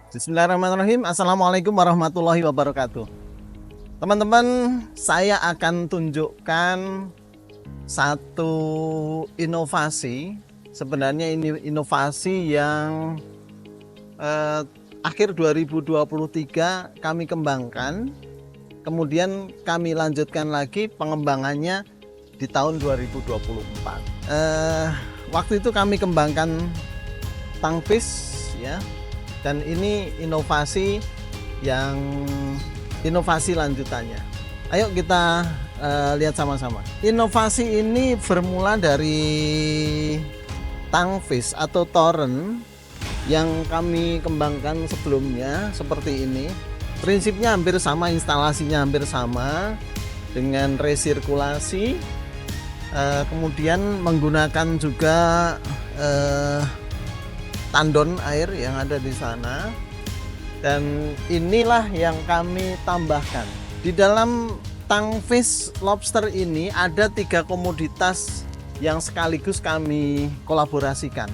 Bismillahirrahmanirrahim. Assalamualaikum warahmatullahi wabarakatuh. Teman-teman, saya akan tunjukkan satu inovasi. Sebenarnya ini inovasi yang akhir 2023 kami kembangkan. Kemudian kami lanjutkan lagi pengembangannya di tahun 2024. Waktu itu kami kembangkan tangfish ya. Dan ini inovasi lanjutannya. Ayo kita lihat sama-sama. Inovasi ini bermula dari tangfish atau toren yang kami kembangkan sebelumnya seperti ini. Prinsipnya hampir sama, instalasinya hampir sama dengan resirkulasi. Kemudian menggunakan juga tandon air yang ada di sana, dan inilah yang kami tambahkan di dalam tangfish lobster ini. Ada 3 komoditas yang sekaligus kami kolaborasikan.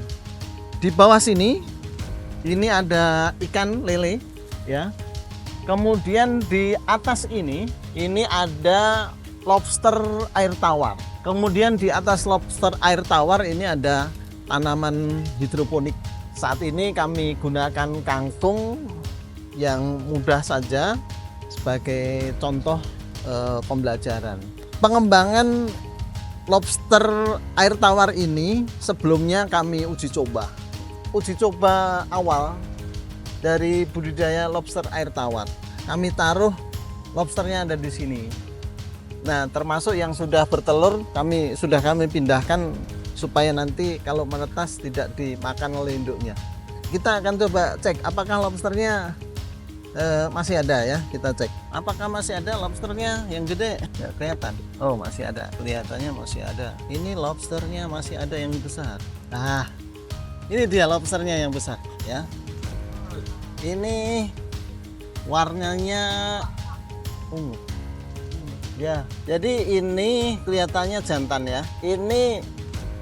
Di bawah sini ini ada ikan lele ya, kemudian di atas ini ada lobster air tawar, kemudian di atas lobster air tawar ini ada tanaman hidroponik. Saat ini kami gunakan kangkung yang mudah saja sebagai contoh pembelajaran. Pengembangan lobster air tawar ini sebelumnya kami uji coba. Uji coba awal dari budidaya lobster air tawar. Kami taruh lobsternya ada di sini. Nah, termasuk yang sudah bertelur kami pindahkan supaya nanti kalau menetas tidak dimakan oleh induknya. Kita akan coba cek apakah lobsternya masih ada ya. Kita cek apakah masih ada lobsternya yang gede. Ya, kelihatan. Oh, masih ada, kelihatannya masih ada. Ini lobsternya masih ada yang besar. Nah, ini dia lobsternya yang besar ya. Ini warnanya ungu ya, jadi ini kelihatannya jantan ya. Ini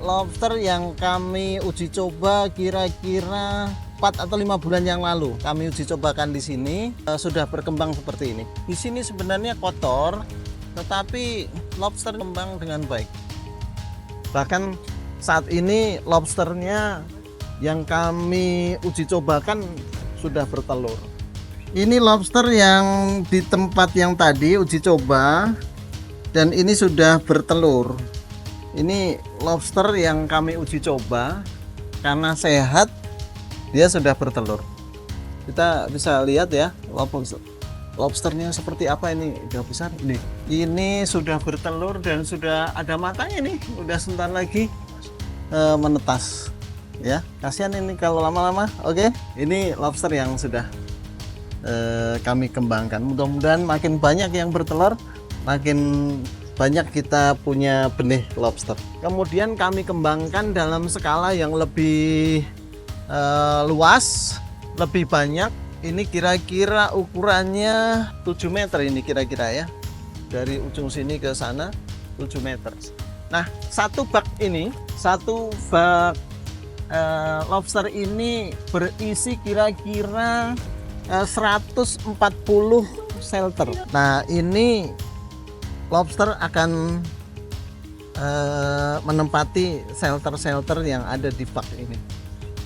lobster yang kami uji coba kira-kira 4 atau 5 bulan yang lalu. Kami uji cobakan di sini, sudah berkembang seperti ini. Di sini sebenarnya kotor, tetapi lobster kembang dengan baik. Bahkan saat ini lobsternya yang kami uji cobakan sudah bertelur. Ini lobster yang di tempat yang tadi uji coba, dan ini sudah bertelur. Ini lobster yang kami uji coba karena sehat, dia sudah bertelur. Kita bisa lihat ya lobsternya seperti apa. Ini udah besar nih. Ini sudah bertelur dan sudah ada matanya nih, udah sebentar lagi menetas ya. Kasihan ini kalau lama-lama. Oke, ini lobster yang sudah kami kembangkan. Mudah-mudahan makin banyak yang bertelur, makin banyak kita punya benih lobster. Kemudian kami kembangkan dalam skala yang lebih luas, lebih banyak. Ini kira-kira ukurannya 7 meter ini kira-kira ya. Dari ujung sini ke sana 7 meter. Nah, satu bak lobster ini berisi kira-kira 140 shelter. Nah, ini lobster akan menempati shelter-shelter yang ada di bak ini.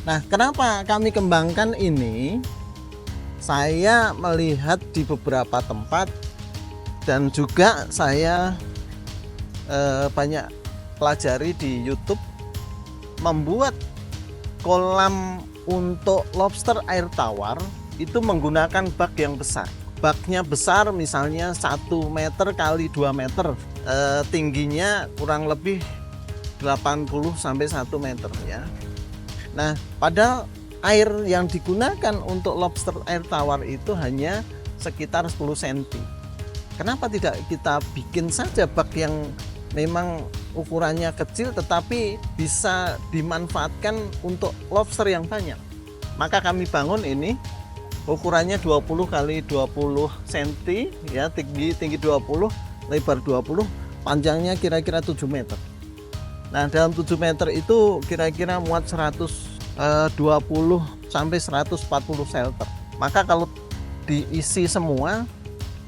Nah, kenapa kami kembangkan ini? Saya melihat di beberapa tempat dan juga saya banyak pelajari di YouTube, membuat kolam untuk lobster air tawar itu menggunakan bak yang besar. Baknya besar, misalnya 1 meter kali 2 meter, tingginya kurang lebih 80 sampai 1 meter ya. Nah, padahal air yang digunakan untuk lobster air tawar itu hanya sekitar 10 cm. Kenapa tidak kita bikin saja bak yang memang ukurannya kecil tetapi bisa dimanfaatkan untuk lobster yang banyak? Maka kami bangun ini, ukurannya 20 kali 20 cm ya, tinggi 20, lebar 20, panjangnya kira-kira 7 meter. Nah, dalam 7 meter itu kira-kira muat 120 sampai 140 shelter. Maka kalau diisi semua,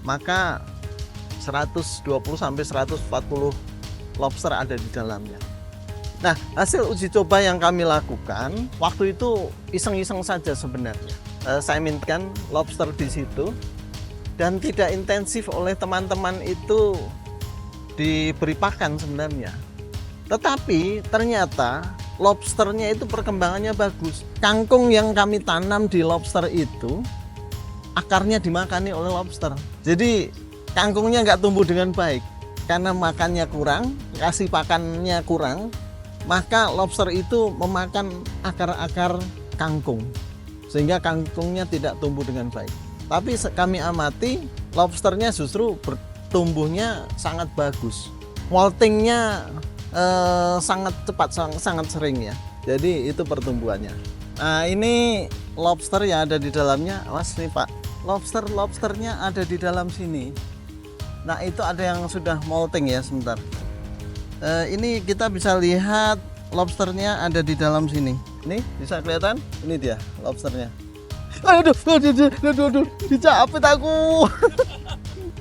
maka 120 sampai 140 lobster ada di dalamnya. Nah, hasil uji coba yang kami lakukan waktu itu iseng-iseng saja sebenarnya. Saya mintakan lobster di situ dan tidak intensif oleh teman-teman itu diberi pakan sebenarnya. Tetapi ternyata lobsternya itu perkembangannya bagus. Kangkung yang kami tanam di lobster itu akarnya dimakani oleh lobster. Jadi kangkungnya nggak tumbuh dengan baik karena makannya kurang, kasih pakannya kurang. Maka lobster itu memakan akar-akar kangkung sehingga kangkungnya tidak tumbuh dengan baik. Tapi kami amati lobsternya justru bertumbuhnya sangat bagus. Moltingnya sangat cepat, sangat sering ya. Jadi itu pertumbuhannya. Nah, ini lobster yang ada di dalamnya. Awas nih Pak, lobsternya ada di dalam sini. Nah, itu ada yang sudah molting ya, sebentar. Ini kita bisa lihat lobsternya ada di dalam sini. Nih, bisa kelihatan? Ini dia lobsternya. Aduh, dicapit aku.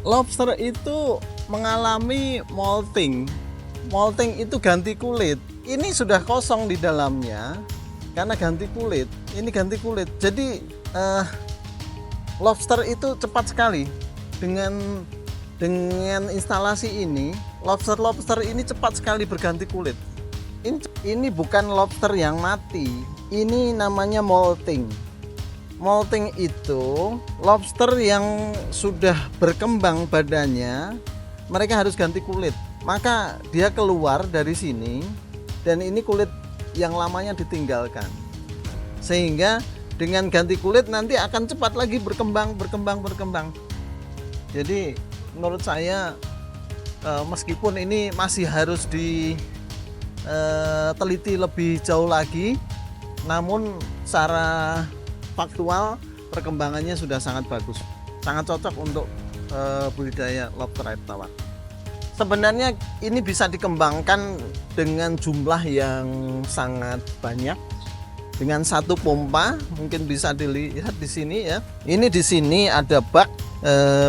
Lobster itu mengalami molting. Molting itu ganti kulit. Ini sudah kosong di dalamnya karena ganti kulit. Ini ganti kulit. Jadi lobster itu cepat sekali dengan instalasi ini. Lobster ini cepat sekali berganti kulit. Ini bukan lobster yang mati. Ini namanya molting. Molting itu lobster yang sudah berkembang badannya, mereka harus ganti kulit. Maka dia keluar dari sini dan ini kulit yang lamanya ditinggalkan. Sehingga dengan ganti kulit nanti akan cepat lagi berkembang. Jadi menurut saya meskipun ini masih harus diteliti lebih jauh lagi, namun secara faktual perkembangannya sudah sangat bagus, sangat cocok untuk budidaya lobster air tawar. Sebenarnya ini bisa dikembangkan dengan jumlah yang sangat banyak. Dengan satu pompa, mungkin bisa dilihat di sini ya. Ini di sini ada bak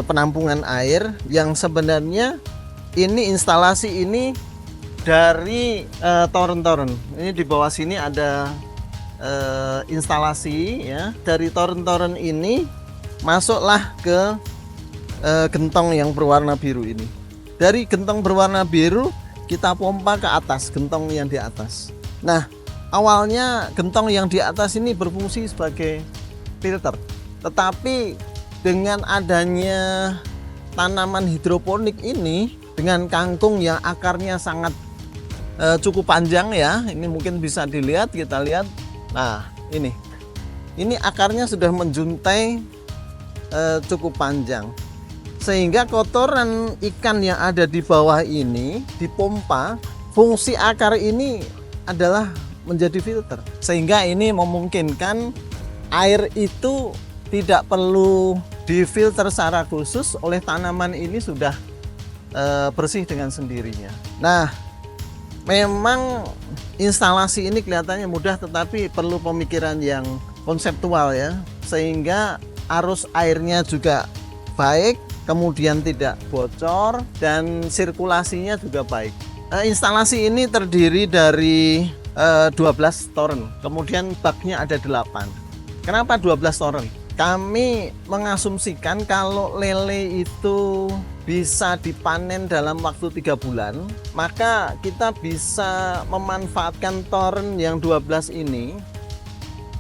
penampungan air yang sebenarnya ini instalasi ini dari toren-toren. Ini di bawah sini ada instalasi ya. Dari toren-toren ini masuklah ke gentong yang berwarna biru ini. Dari gentong berwarna biru kita pompa ke atas, gentong yang di atas. Nah, awalnya gentong yang di atas ini berfungsi sebagai filter. Tetapi dengan adanya tanaman hidroponik ini, dengan kangkung yang akarnya sangat cukup panjang ya, ini mungkin bisa dilihat, kita lihat. Nah, ini akarnya sudah menjuntai cukup panjang, sehingga kotoran ikan yang ada di bawah ini dipompa. Fungsi akar ini adalah menjadi filter, sehingga ini memungkinkan air itu tidak perlu difilter secara khusus oleh tanaman, ini sudah bersih dengan sendirinya. Nah, memang instalasi ini kelihatannya mudah, tetapi perlu pemikiran yang konseptual ya, sehingga arus airnya juga baik, kemudian tidak bocor, dan sirkulasinya juga baik. Instalasi ini terdiri dari 12 toren, kemudian baknya ada 8. Kenapa 12 toren? Kami mengasumsikan kalau lele itu bisa dipanen dalam waktu 3 bulan, maka kita bisa memanfaatkan toren yang 12 ini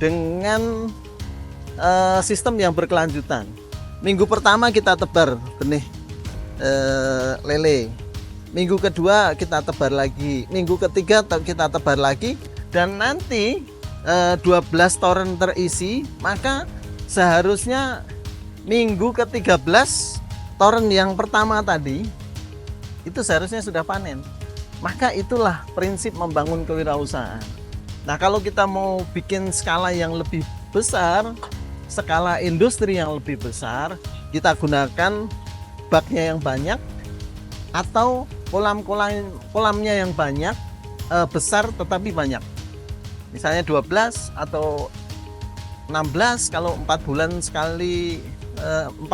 dengan sistem yang berkelanjutan. Minggu pertama kita tebar benih lele, minggu kedua kita tebar lagi, minggu ketiga kita tebar lagi, dan nanti 12 toren terisi, maka seharusnya minggu ke-13 toren yang pertama tadi itu seharusnya sudah panen. Maka itulah prinsip membangun kewirausahaan. Nah, kalau kita mau bikin skala yang lebih besar, skala industri yang lebih besar, kita gunakan baknya yang banyak atau kolamnya yang banyak, besar tetapi banyak. Misalnya 12 atau 16, kalau 4 bulan sekali 4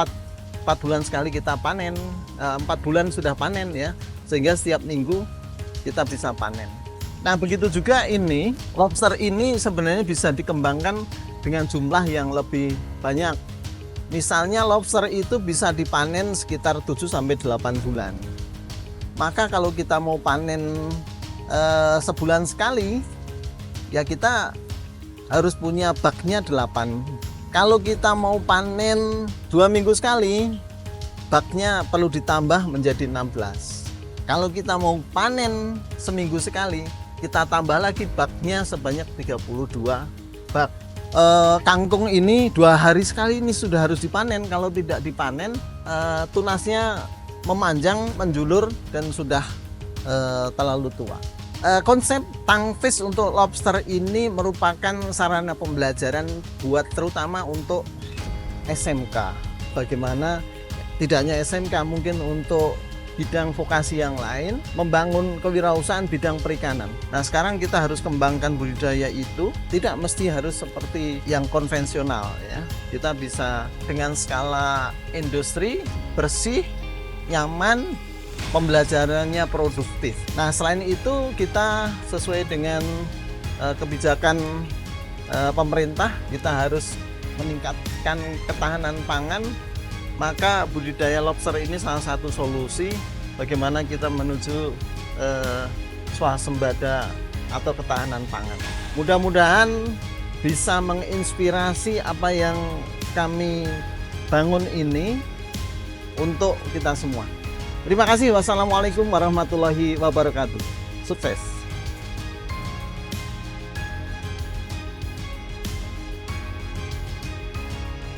bulan sekali kita panen, 4 bulan sudah panen ya, sehingga setiap minggu kita bisa panen. Nah begitu juga ini, lobster ini sebenarnya bisa dikembangkan dengan jumlah yang lebih banyak. Misalnya lobster itu bisa dipanen sekitar 7-8 bulan. Maka kalau kita mau panen sebulan sekali, ya kita harus punya baknya 8. Kalau kita mau panen 2 minggu sekali, baknya perlu ditambah menjadi 16. Kalau kita mau panen seminggu sekali, kita tambah lagi baknya sebanyak 32 bak. Kangkung ini 2 hari sekali ini sudah harus dipanen. Kalau tidak dipanen, tunasnya memanjang, menjulur, dan sudah terlalu tua. Konsep tangfish untuk lobster ini merupakan sarana pembelajaran buat terutama untuk SMK. Bagaimana tidak hanya SMK, mungkin untuk bidang vokasi yang lain, membangun kewirausahaan bidang perikanan. Nah sekarang kita harus kembangkan budidaya itu, tidak mesti harus seperti yang konvensional ya. Kita bisa dengan skala industri, bersih, nyaman, pembelajarannya produktif. Nah selain itu kita sesuai dengan kebijakan pemerintah, kita harus meningkatkan ketahanan pangan. Maka budidaya lobster ini salah satu solusi bagaimana kita menuju swasembada atau ketahanan pangan. Mudah-mudahan bisa menginspirasi apa yang kami bangun ini untuk kita semua. Terima kasih. Wassalamualaikum warahmatullahi wabarakatuh. Sukses.